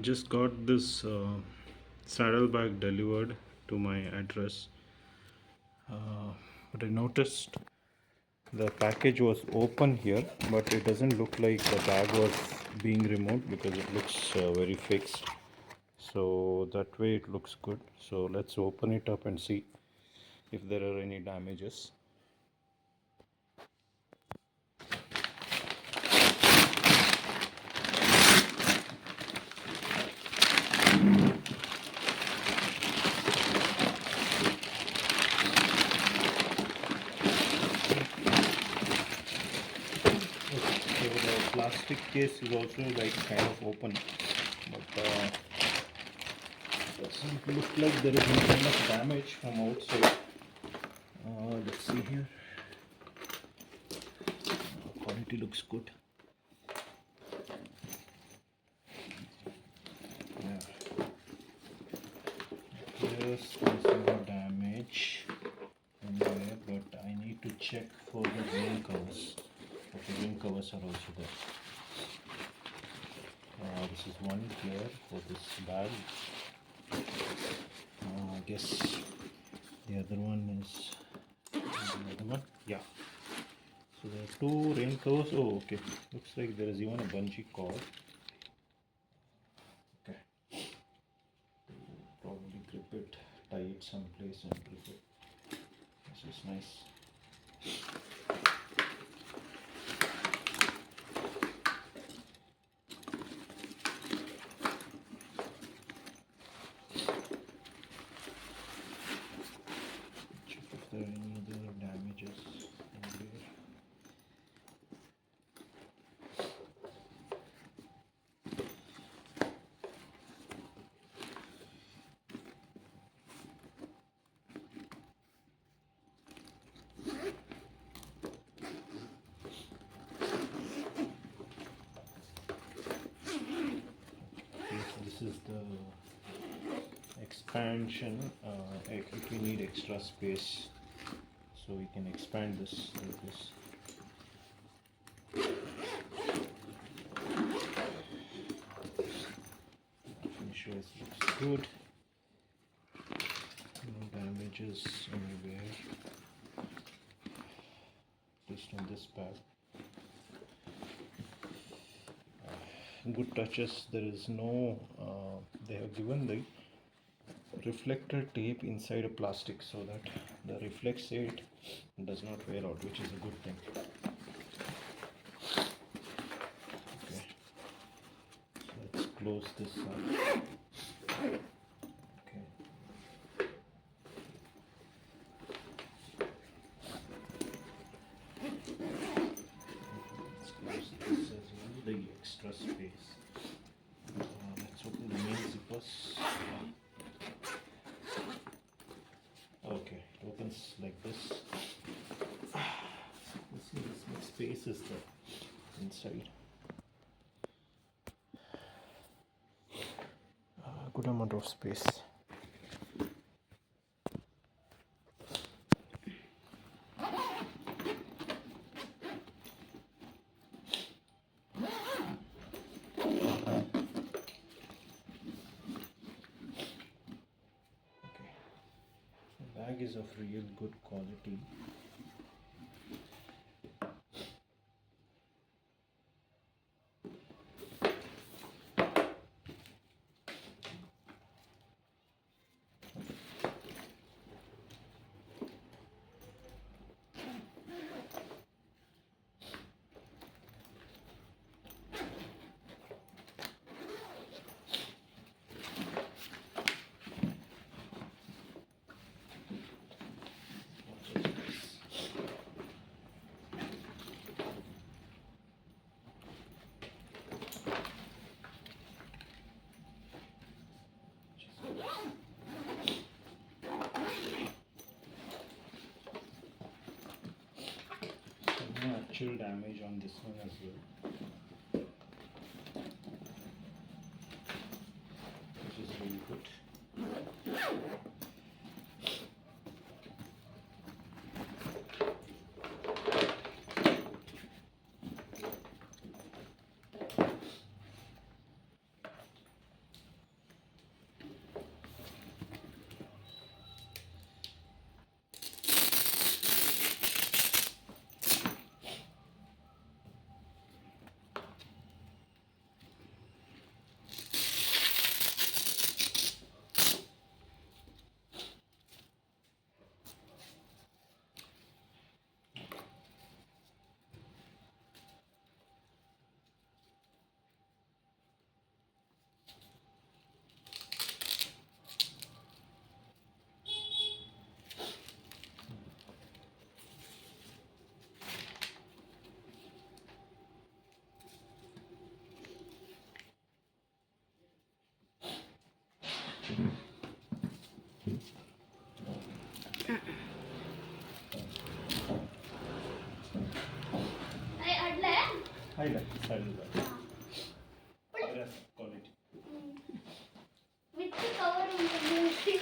Just got this saddlebag delivered to my address, but I noticed the package was open here, but it doesn't look like the bag was being removed because it looks very fixed. So that way it looks good. So let's open it up and see if there are any damages. So the plastic case is also like kind of open, but doesn't look like there is any kind of damage from outside. Let's see here. Quality looks good. Yeah. Yes, there's no damage anywhere, but I need to check for the rain covers. Okay, rain covers are also there. This is one here for this bag. I guess the other one is the other one. Yeah. So there are two rain covers. Oh, okay. Looks like there is even a bungee cord. Okay. Probably grip it, tie it someplace and grip it. This is nice. Check if there are any other damages in there. This is the expansion. If we need extra space, so we can expand this like this. Finish wise looks good. No damages anywhere. Just on this bag. Good touches. There is no. They have given the reflector tape inside a plastic so that the reflex it does not wear out, which is a good thing. Okay, so let's close this up. Okay, let's close this as well, the extra space. Let's open the main zippers. Okay, it opens like this. Let's see this much space is there inside. Good amount of space. Bag is of real good quality. No actual damage on this one as well, which is really good. Quality with cover ఉంటుంది.